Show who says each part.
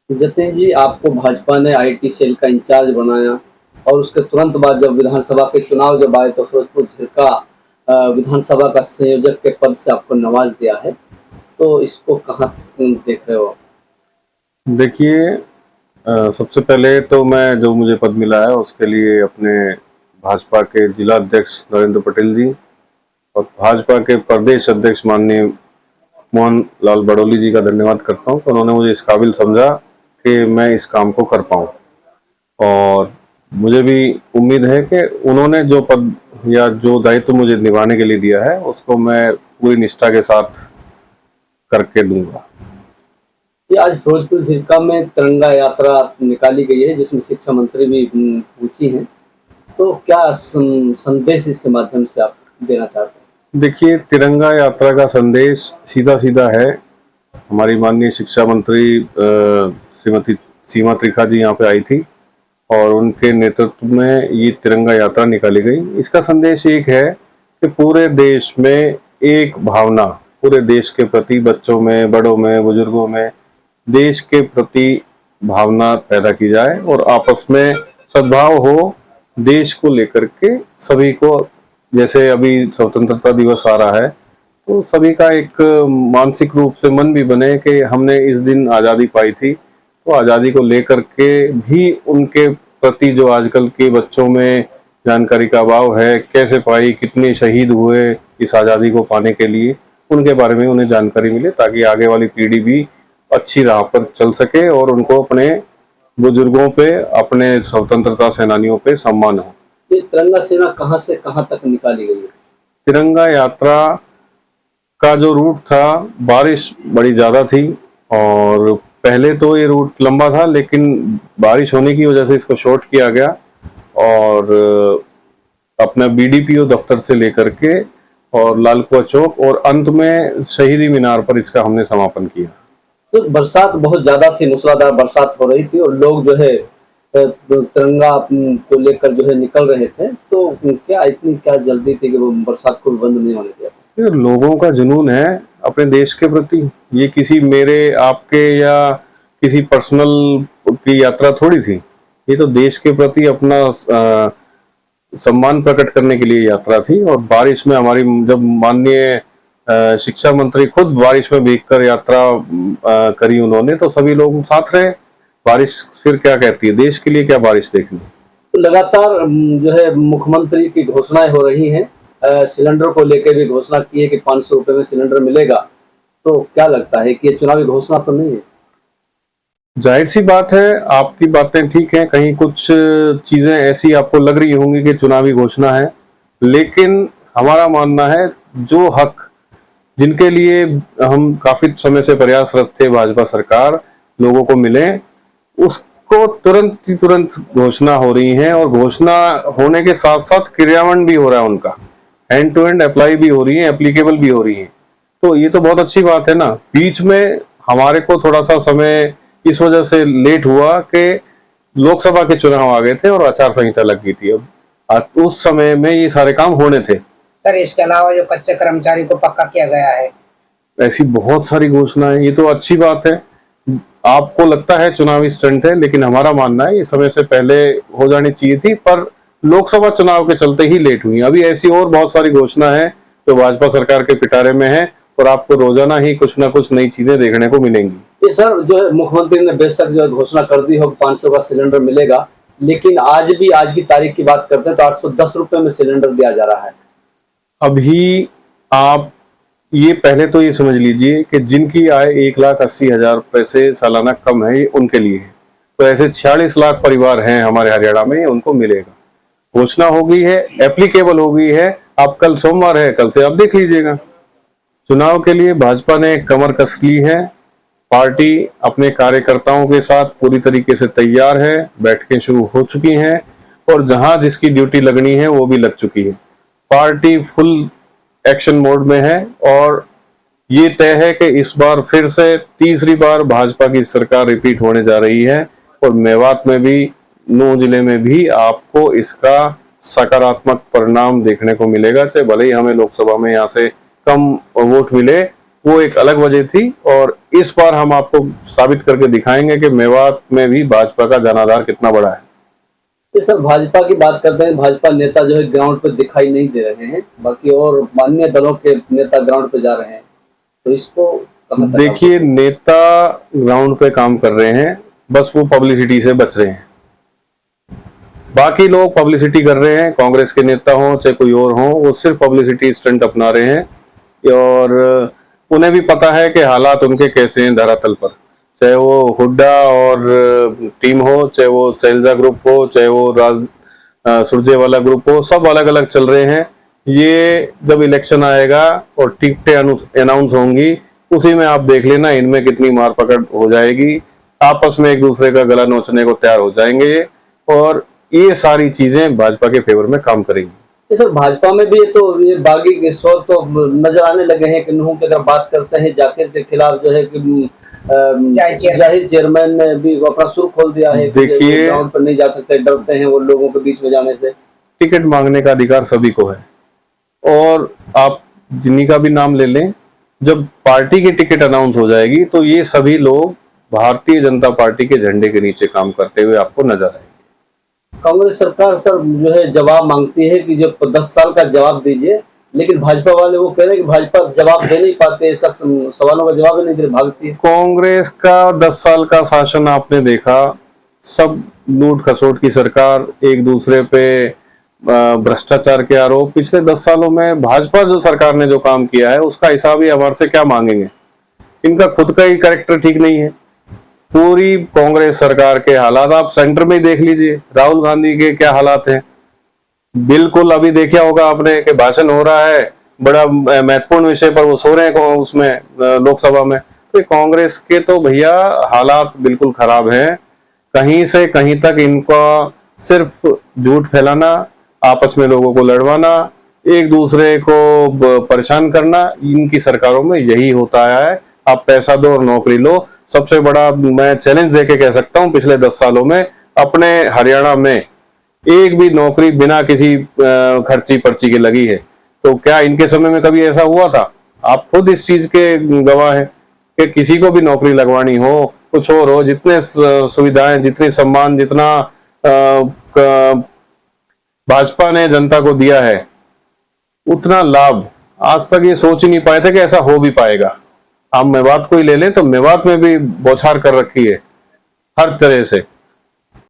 Speaker 1: जतिन जी, आपको भाजपा ने IT cell का इंचार्ज बनाया और उसके तुरंत बाद जब विधानसभा के चुनाव जब आए तो फिरोजपुर का विधानसभा का संयोजक के पद से आपको नवाज दिया है, तो इसको कहाँ देख रहे हो?
Speaker 2: देखिए, सबसे पहले तो मैं जो मुझे पद मिला है उसके लिए अपने भाजपा के जिला अध्यक्ष नरेंद्र पटेल जी और भाजपा के प्रदेश अध्यक्ष माननीय मोहन लाल बड़ौली जी का धन्यवाद करता हूँ। उन्होंने मुझे इस काबिल समझा कि मैं इस काम को कर पाऊँ और मुझे भी उम्मीद है कि उन्होंने जो पद या जो दायित्व मुझे निभाने के लिए दिया है उसको मैं पूरी निष्ठा के साथ करके दूंगा।
Speaker 1: ये आज फिरोजपुर जिला में तिरंगा यात्रा निकाली गई है जिसमें शिक्षा मंत्री भी पहुंची हैं, तो क्या संदेश इसके माध्यम से आप देना चाहते हैं?
Speaker 2: देखिए, तिरंगा यात्रा का संदेश सीधा सीधा है। हमारी माननीय शिक्षा मंत्री श्रीमती सीमा त्रिखा जी यहाँ पे आई थी और उनके नेतृत्व में ये तिरंगा यात्रा निकाली गई। इसका संदेश एक है कि पूरे देश में एक भावना, पूरे देश के प्रति, बच्चों में, बड़ों में, बुजुर्गों में देश के प्रति भावना पैदा की जाए और आपस में सद्भाव हो देश को लेकर के सभी को। जैसे अभी स्वतंत्रता दिवस आ रहा है तो सभी का एक मानसिक रूप से मन भी बने कि हमने इस दिन आज़ादी पाई थी, तो आज़ादी को लेकर के भी उनके प्रति जो आजकल के बच्चों में जानकारी का अभाव है, कैसे पाई, कितने शहीद हुए इस आज़ादी को पाने के लिए, उनके बारे में उन्हें जानकारी मिले ताकि आगे वाली पीढ़ी भी अच्छी राह पर चल सके और उनको अपने बुजुर्गों पे, अपने स्वतंत्रता सेनानियों पे सम्मान हो।
Speaker 1: ये तिरंगा सेना कहाँ से कहाँ तक निकाली गई है?
Speaker 2: तिरंगा यात्रा का जो रूट था, बारिश बड़ी ज्यादा थी और पहले तो ये रूट लंबा था लेकिन बारिश होने की वजह से इसको शॉर्ट किया गया और अपना बीडीपीओ दफ्तर से लेकर के और लाल कुआं चौक और अंत में शहीदी मीनार पर इसका हमने समापन किया।
Speaker 1: तो बरसात बहुत ज्यादा थी, मूसलाधार बरसात हो रही थी और लोग जो है तिरंगा को लेकर जो है निकल रहे थे, तो क्या इतनी क्या जल्दी थी कि वो बरसात को भी बंद नहीं होने दिया?
Speaker 2: ये लोगों का जुनून है अपने देश के प्रति। ये किसी मेरे आपके या किसी पर्सनल की यात्रा थोड़ी थी, ये तो देश के प्रति अपना सम्मान प्रकट करने के लिए यात्रा थी। और बारिश में हमारी जब माननीय शिक्षा मंत्री खुद बारिश में भीगकर यात्रा करी उन्होंने, तो सभी लोग साथ रहे। बारिश फिर क्या कहती है, देश के लिए क्या बारिश देखनी।
Speaker 1: तो लगातार जो है मुख्यमंत्री की घोषणाएं हो रही हैं, सिलेंडर को लेकर भी घोषणा की है कि 500 रुपए में सिलेंडर मिलेगा, तो क्या लगता है कि ये चुनावी घोषणा तो नहीं है?
Speaker 2: जाहिर सी बात है, आपकी बातें ठीक हैं, कहीं कुछ चीजें ऐसी आपको लग रही होंगी कि चुनावी घोषणा है, लेकिन हमारा मानना है जो हक जिनके लिए हम काफी समय से प्रयासरत थे भाजपा सरकार लोगों को मिले, उसको तुरंत घोषणा हो रही है और घोषणा होने के साथ साथ क्रियान्वयन भी हो रहा है, उनका एंड टू एंड अप्लाई भी हो रही है, एप्लीकेबल भी हो रही है। तो ये तो बहुत अच्छी बात है ना। बीच में हमारे को थोड़ा सा समय इस वजह से लेट हुआ कि लोकसभा के चुनाव आ गए थे और आचार संहिता लग गई थी। अब उस समय में ये सारे काम होने थे।
Speaker 3: सर, इसके अलावा जो कच्चे कर्मचारी को पक्का किया गया है,
Speaker 2: ऐसी बहुत सारी घोषणाएं, ये तो अच्छी बात है। आपको लगता है चुनावी स्टंट है, लेकिन हमारा मानना है ये समय से पहले हो जानी चाहिए थी, पर लोकसभा चुनाव के चलते ही लेट हुई। अभी ऐसी और बहुत सारी घोषणा है जो भाजपा सरकार के पिटारे में है और आपको रोजाना ही कुछ ना कुछ नई चीजें देखने को मिलेंगी।
Speaker 1: ये सर जो है मुख्यमंत्री ने बेशक जो है घोषणा कर दी हो 500 का सिलेंडर मिलेगा, लेकिन आज भी आज की तारीख की बात करते हैं तो 810 रुपए में सिलेंडर दिया जा रहा है।
Speaker 2: अभी आप ये पहले तो ये समझ लीजिए कि जिनकी आय 1,80,000 रुपए से सालाना कम है, ये उनके लिए है। तो ऐसे 46 लाख परिवार हैं हमारे हरियाणा में, उनको मिलेगा। घोषणा हो गई है, एप्लीकेबल हो गई है। आप कल सोमवार है, कल से आप देख लीजिएगा। चुनाव के लिए भाजपा ने कमर कस ली है। पार्टी अपने कार्यकर्ताओं के साथ पूरी तरीके से तैयार है, बैठकें शुरू हो चुकी हैं और जहां जिसकी ड्यूटी लगनी है वो भी लग चुकी है। पार्टी फुल एक्शन मोड में है और ये तय है कि इस बार फिर से तीसरी बार भाजपा की सरकार रिपीट होने जा रही है और मेवात में भी, नूंह जिले में भी आपको इसका सकारात्मक परिणाम देखने को मिलेगा। चाहे भले ही हमें लोकसभा में यहाँ से कम वोट मिले, वो एक अलग वजह थी। और इस बार हम आपको साबित करके दिखाएंगे कि मेवात में भी भाजपा का जनाधार कितना बड़ा है।
Speaker 1: ये सर भाजपा की बात करते हैं, भाजपा नेता जो है ग्राउंड पे दिखाई नहीं दे रहे हैं, बाकी और अन्य दलों के नेता ग्राउंड पे जा रहे हैं, तो इसको कहां तक
Speaker 2: देखिए, नेता ग्राउंड पे काम कर रहे हैं, बस वो पब्लिसिटी से बच रहे हैं। बाकी लोग पब्लिसिटी कर रहे हैं, कांग्रेस के नेता हो चाहे कोई और हो, वो सिर्फ पब्लिसिटी स्टंट अपना रहे हैं। और उन्हें भी पता है कि हालात उनके कैसे हैं धरातल पर, चाहे वो हुड्डा और टीम हो, चाहे वो शैलजा ग्रुप हो, चाहे वो सुरजेवाला ग्रुप हो, सब अलग अलग चल रहे हैं। ये जब इलेक्शन आएगा और टिकटें अनाउंस होंगी, उसी में आप देख लेना इनमें कितनी मार पकड़ हो जाएगी। आपस में एक दूसरे का गला नोचने को तैयार हो जाएंगे और ये सारी चीजें भाजपा के फेवर में काम करेंगी।
Speaker 1: ये सर भाजपा में भी तो ये बागी के स्वर तो नजर आने लगे हैं कि नूह की अगर बात करते हैं जाकिर के खिलाफ जो है कि जाहिर चेयरमैन ने भी अपना सुर खोल दिया है।
Speaker 2: देखिए,
Speaker 1: ग्राउंड पर नहीं जा सकते, डरते हैं वो लोगों के बीच में जाने से।
Speaker 2: टिकट मांगने का अधिकार सभी को है, और आप जिन्हीं का भी नाम ले लें, जब पार्टी की टिकट अनाउंस हो जाएगी तो ये सभी लोग भारतीय जनता पार्टी के झंडे के नीचे काम करते हुए आपको नजर आएंगे। कांग्रेस
Speaker 1: सरकार सर जो है जवाब मांगती है कि जो 10 साल का जवाब दीजिए, लेकिन भाजपा वाले वो कह रहे हैं कि भाजपा जवाब दे नहीं पाते, इसका सवालों का जवाब नहीं दे रही, भागती है।
Speaker 2: कांग्रेस का 10 साल का शासन आपने देखा, सब लूट खसोट की सरकार, एक दूसरे पे भ्रष्टाचार के आरोप। पिछले 10 सालों में भाजपा जो सरकार ने जो काम किया है उसका हिसाब ही हमारे से क्या मांगेंगे। इनका खुद का ही कैरेक्टर ठीक नहीं है। पूरी कांग्रेस सरकार के हालात आप सेंटर में देख लीजिए, राहुल गांधी के क्या हालात हैं। बिल्कुल अभी देखा होगा आपने कि भाषण हो रहा है बड़ा महत्वपूर्ण विषय पर, वो सो रहे हैं उसमें लोकसभा में। तो कांग्रेस के तो भैया हालात बिल्कुल खराब हैं। कहीं से कहीं तक इनका सिर्फ झूठ फैलाना, आपस में लोगों को लड़वाना, एक दूसरे को परेशान करना, इनकी सरकारों में यही होता है। आप पैसा दो और नौकरी लो। सबसे बड़ा मैं चैलेंज देके कह सकता हूं, पिछले 10 सालों में अपने हरियाणा में एक भी नौकरी बिना किसी खर्ची पर्ची के लगी है। तो क्या इनके समय में कभी ऐसा हुआ था? आप खुद इस चीज के गवाह हैं कि किसी को भी नौकरी लगवानी हो, कुछ और हो, जितने सुविधाएं, जितने सम्मान, जितना भाजपा ने जनता को दिया है, उतना लाभ आज तक ये सोच ही नहीं पाए थे कि ऐसा हो भी पाएगा। आप मेवात को ही ले लें तो मेवात में भी बौछार कर रखी है हर तरह से।